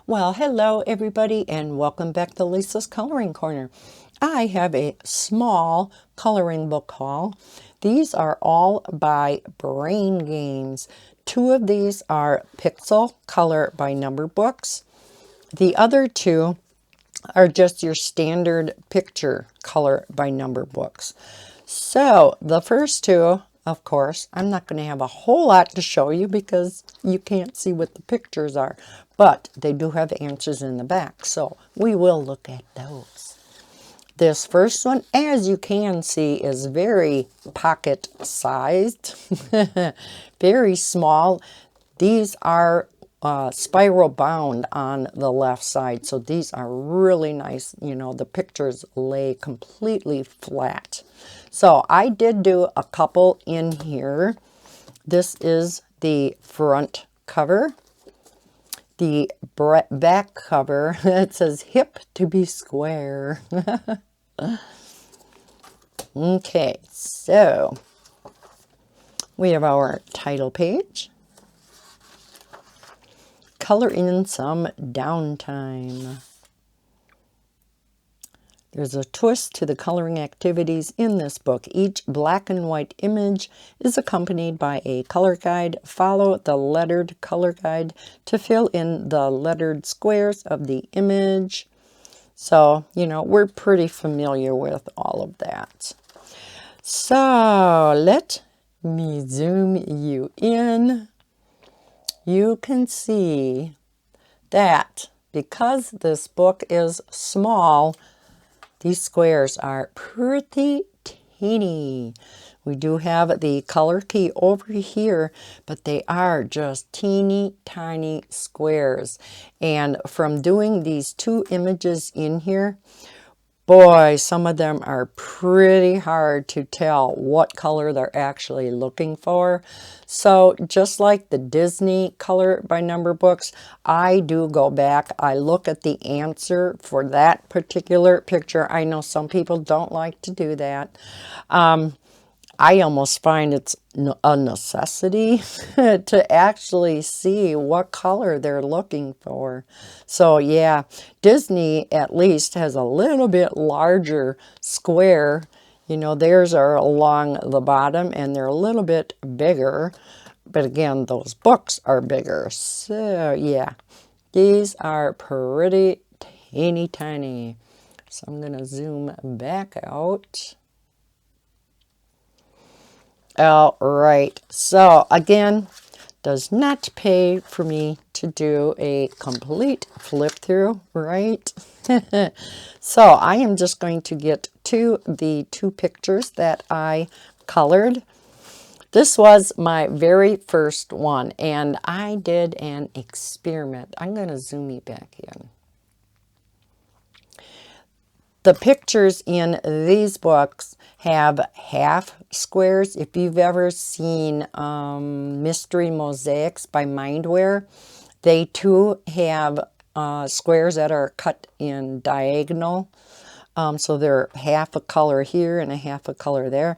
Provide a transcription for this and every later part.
Well, hello everybody and welcome back to Lisa's Coloring Corner. I have a small coloring book haul. These are all by Brain Games. Two of these are Pixel Color by Number books. The other two are just your standard picture color by number books. So the first two, of course, I'm not going to have a whole lot to show you because you can't see what the pictures are, but they do have answers in the back, so we will look at those. This first one, as you can see, is very pocket sized, very small. These are spiral bound on the left side, so these are really nice. You know, the pictures lay completely flat. So I did do a couple in here. This is the front cover. The back cover, it says hip to be square. Okay, so we have our title page. Color in some downtime. There's a twist to the coloring activities in this book. Each black and white image is accompanied by a color guide. Follow the lettered color guide to fill in the lettered squares of the image. So, you know, we're pretty familiar with all of that. So, let me zoom you in. You can see that because this book is small, these squares are pretty teeny. We do have the color key over here, but they are just teeny tiny squares. And from doing these two images in here, boy, some of them are pretty hard to tell what color they're actually looking for. So just like the Disney color by number books, I do go back. I look at the answer for that particular picture. I know some people don't like to do that. I almost find it's a necessity to actually see what color they're looking for. So yeah, Disney at least has a little bit larger square. You know, theirs are along the bottom and they're a little bit bigger. But again, those books are bigger. So yeah, these are pretty teeny tiny. So I'm going to zoom back out. All right, so again, does not pay for me to do a complete flip through, right? So I am just going to get to the two pictures that I colored. This was my very first one, and I did an experiment. I'm going to zoom you back in. The pictures in these books have half squares. If you've ever seen Mystery Mosaics by Mindware, they too have squares that are cut in diagonal. So they're half a color here and a half a color there.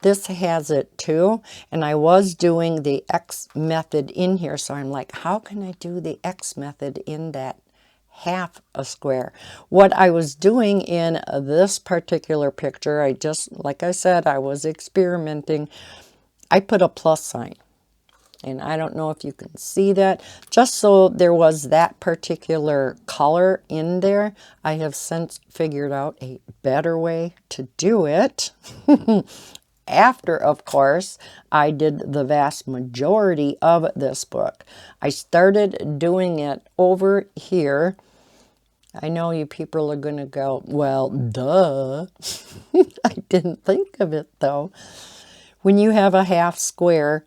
This has it too, and I was doing the X method in here, so I'm like, how can I do the X method in that half a square? What I was doing in this particular picture, I just, like I said, I was experimenting. I put a plus sign, and I don't know if you can see that, just so there was that particular color in there. I have since figured out a better way to do it. After, of course, I did the vast majority of this book. I started doing it over here. I know you people are going to go, well, duh. I didn't think of it, though. When you have a half square,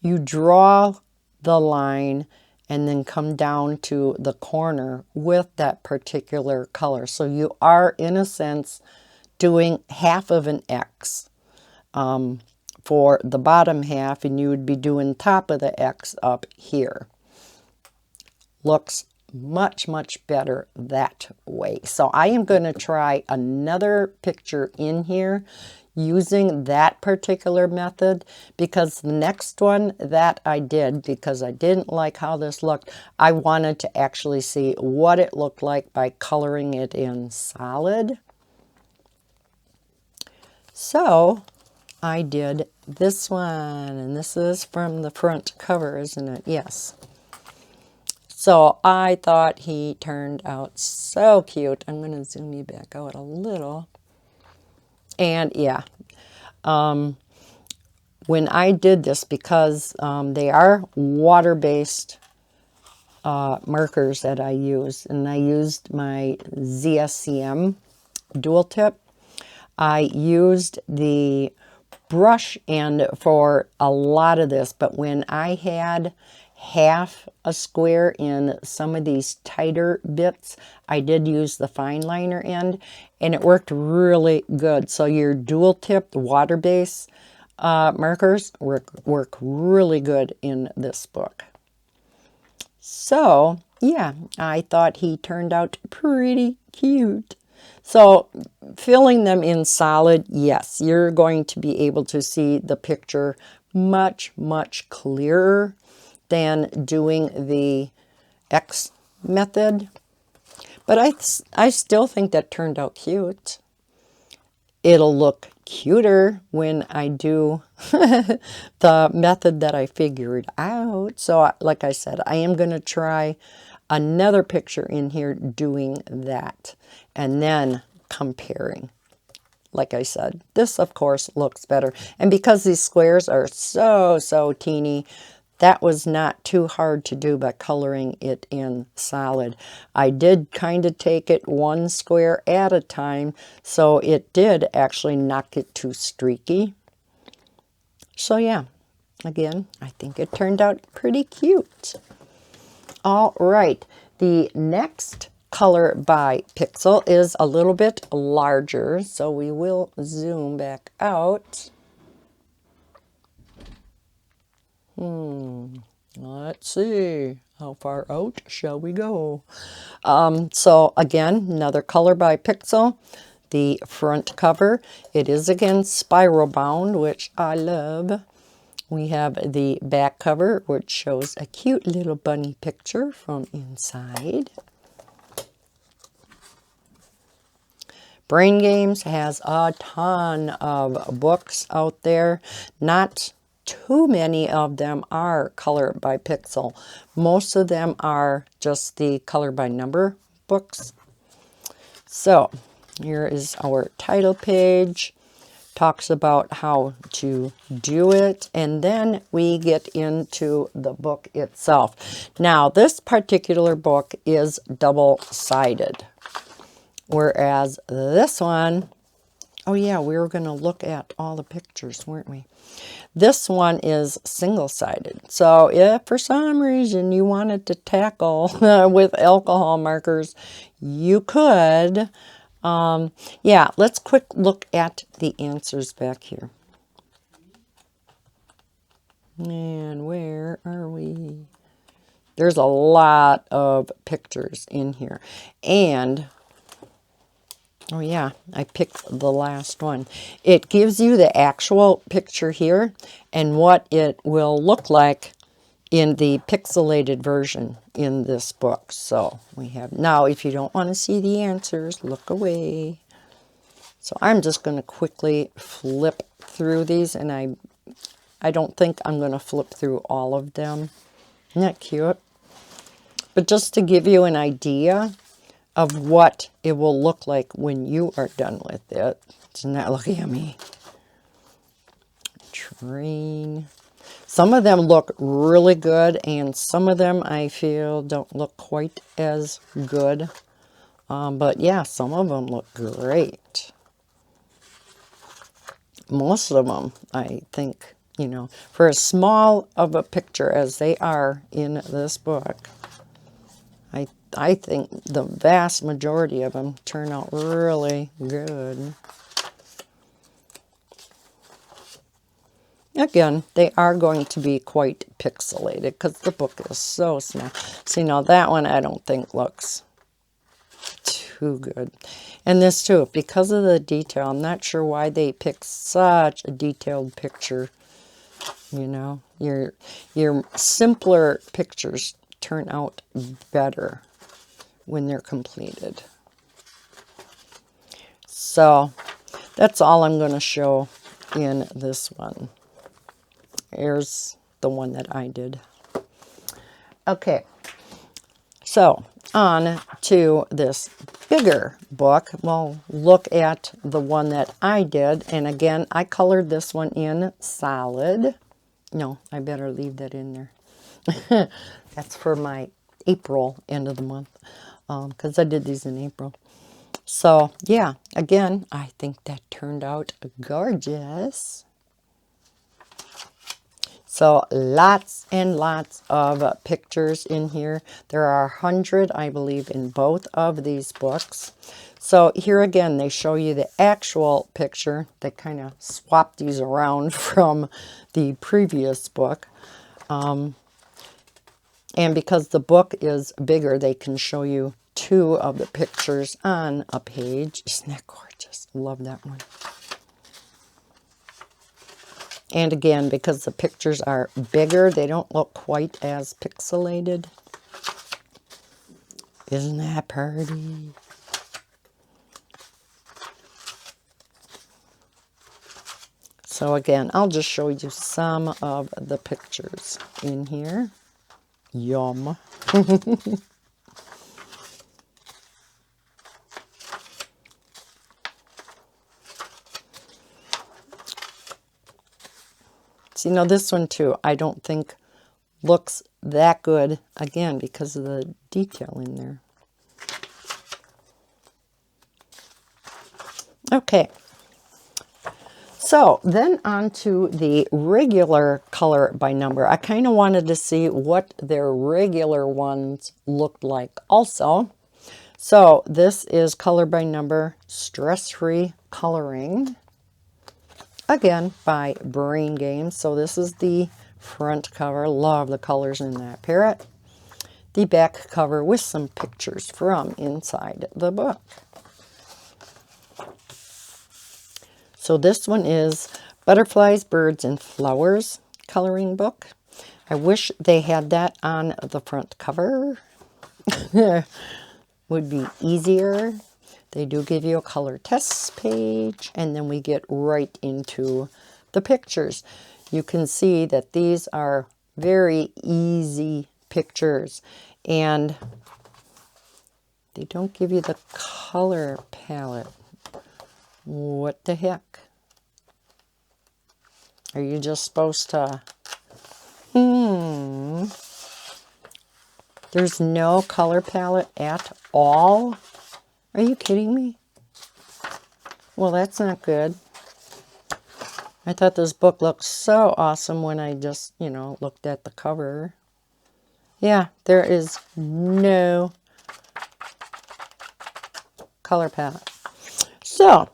you draw the line and then come down to the corner with that particular color. So you are, in a sense, doing half of an X for the bottom half, and you would be doing top of the X up here. Looks much, much better that way. So I am going to try another picture in here. using that particular method, because the next one that I did, because I didn't like how this looked, I wanted to actually see what it looked like by coloring it in solid. So I did this one, and this is from the front cover, isn't it? Yes. So I thought he turned out so cute. I'm going to zoom you back out a little. And yeah, when I did this, because they are water-based markers that I use, and I used my ZSCM dual tip, I used the brush end for a lot of this, but when I had half a square in some of these tighter bits, I did use the fine liner end, and it worked really good. So your dual tip water base markers work really good in this book. So yeah, I thought he turned out pretty cute. So filling them in solid, yes, you're going to be able to see the picture much, much clearer than doing the X method. But I still think that turned out cute. It'll look cuter when I do the method that I figured out. So like I said, I am going to try another picture in here doing that and then comparing. Like I said, this of course looks better. And because these squares are so teeny, that was not too hard to do by coloring it in solid. I did kind of take it one square at a time, so it did actually knock it too streaky. So yeah, again, I think it turned out pretty cute. All right, the next color by pixel is a little bit larger, so we will zoom back out. Let's see, how far out shall we go? So again, another color by pixel. The front cover, it is again spiral bound, which I love. We have the back cover, which shows a cute little bunny picture from inside. Brain Games has a ton of books out there. Not too many of them are color by pixel. Most of them are just the color by number books. So here is our title page. Talks about how to do it, and then we get into the book itself. Now this particular book is double-sided, whereas this one, oh yeah, we were going to look at all the pictures, weren't we? This one is single-sided. So if for some reason you wanted to tackle with alcohol markers, you could. Yeah, let's quick look at the answers back here. And where are we? There's a lot of pictures in here. And oh yeah, I picked the last one. It gives you the actual picture here and what it will look like in the pixelated version in this book. So we have, now if you don't want to see the answers, look away. So I'm just going to quickly flip through these, and I don't think I'm going to flip through all of them. Isn't that cute? But just to give you an idea of what it will look like when you are done with it. Doesn't that look yummy? Train. Some of them look really good, and some of them I feel don't look quite as good. But yeah, some of them look great. Most of them, I think, you know, for as small of a picture as they are in this book, I think the vast majority of them turn out really good. Again, they are going to be quite pixelated because the book is so small. See, now that one I don't think looks too good. And this too, because of the detail, I'm not sure why they picked such a detailed picture. You know, your simpler pictures turn out better when they're completed. So that's all I'm going to show in this one. Here's the one that I did. Okay, so on to this bigger book. We'll look at the one that I did. And again, I colored this one in solid. No, I better leave that in there. That's for my April, end of the month, because I did these in April. So, yeah, again, I think that turned out gorgeous. So, lots and lots of pictures in here. There are 100, I believe, in both of these books. So, here again, they show you the actual picture. They kind of swapped these around from the previous book. And because the book is bigger, they can show you 2 of the pictures on a page. Isn't that gorgeous? Love that one. And again, because the pictures are bigger, they don't look quite as pixelated. Isn't that pretty? So again, I'll just show you some of the pictures in here. Yum. So, you know, this one too, I don't think looks that good, again, because of the detail in there. Okay. So, then on to the regular color by number. I kind of wanted to see what their regular ones looked like also. So, this is color by number, stress-free coloring. Again, by Brain Games. So this is the front cover. Love the colors in that parrot. The back cover with some pictures from inside the book. So this one is Butterflies, Birds, and Flowers coloring book. I wish they had that on the front cover. Would be easier. They do give you a color test page, and then we get right into the pictures. You can see that these are very easy pictures, and they don't give you the color palette. What the heck? Are you just supposed to... There's no color palette at all? Are you kidding me? Well, that's not good. I thought this book looked so awesome when I just, you know, looked at the cover. Yeah, there is no color palette. So,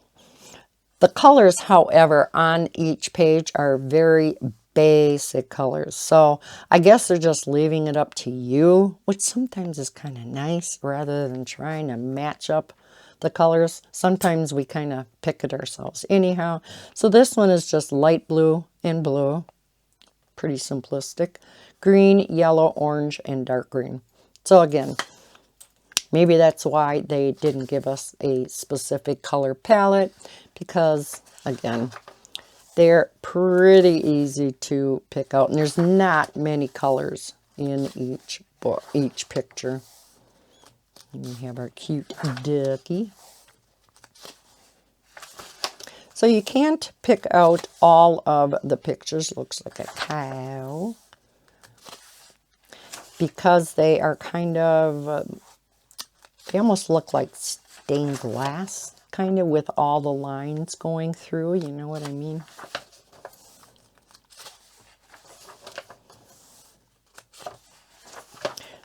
the colors, however, on each page are very basic colors. So, I guess they're just leaving it up to you, which sometimes is kind of nice rather than trying to match up the colors. Sometimes we kind of pick it ourselves anyhow. So this one is just light blue and blue. Pretty simplistic. Green, yellow, orange, and dark green. So again, maybe that's why they didn't give us a specific color palette, because again, they're pretty easy to pick out, and there's not many colors in each book, each picture. And we have our cute ducky. So you can't pick out all of the pictures. Looks like a cow. Because they are kind of, they almost look like stained glass, kind of with all the lines going through. You know what I mean?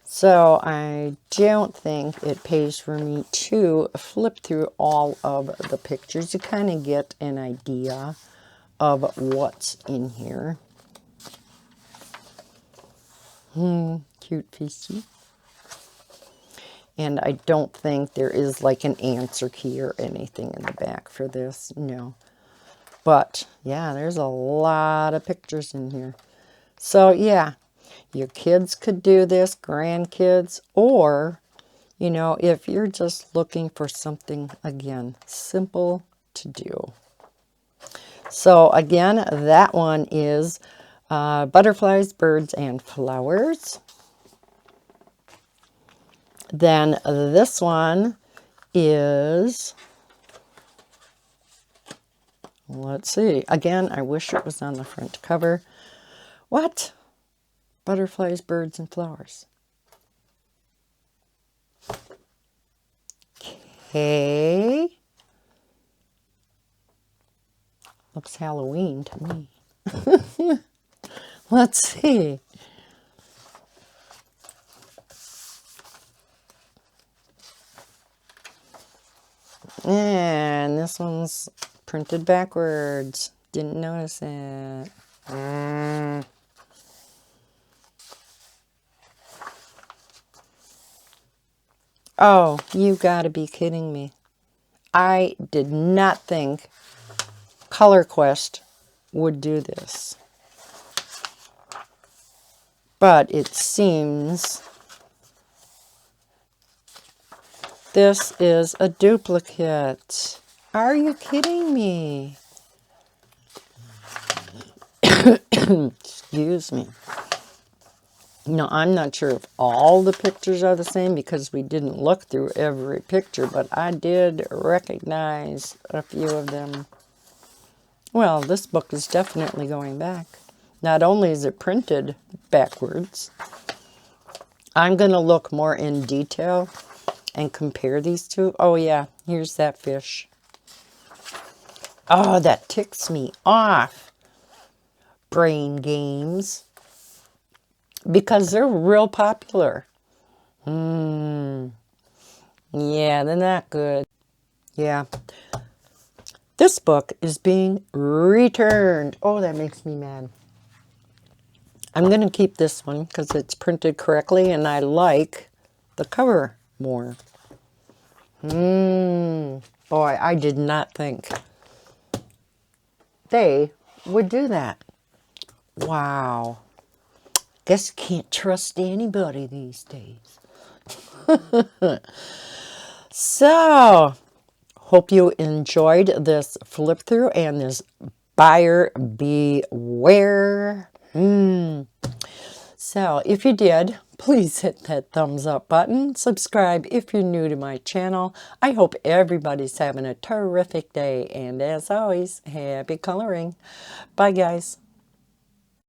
So I don't think it pays for me to flip through all of the pictures to kind of get an idea of what's in here. Cute fishy. And I don't think there is like an answer key or anything in the back for this. No. But yeah, there's a lot of pictures in here. So yeah, your kids could do this, grandkids, or, you know, if you're just looking for something, again, simple to do. So again, that one is butterflies, birds, and flowers. Then this one is, let's see, again, I wish it was on the front cover. What? Butterflies, birds, and flowers. Okay. Looks Halloween to me. Let's see. And this one's printed backwards. Didn't notice it. Oh, you gotta be kidding me. I did not think Color Quest would do this. But it seems this is a duplicate. Are you kidding me? Excuse me. No, I'm not sure if all the pictures are the same because we didn't look through every picture, but I did recognize a few of them. Well, this book is definitely going back. Not only is it printed backwards, I'm going to look more in detail and compare these two. Oh yeah, here's that fish. Oh, that ticks me off. Brain games. Because they're real popular. Yeah, they're not good. Yeah. This book is being returned. Oh, that makes me mad. I'm going to keep this one because it's printed correctly and I like the cover more. Boy, I did not think they would do that. Wow. Guess you can't trust anybody these days. So, hope you enjoyed this flip through and this buyer beware. So, if you did, please hit that thumbs up button. Subscribe if you're new to my channel. I hope everybody's having a terrific day. And as always, happy coloring. Bye, guys.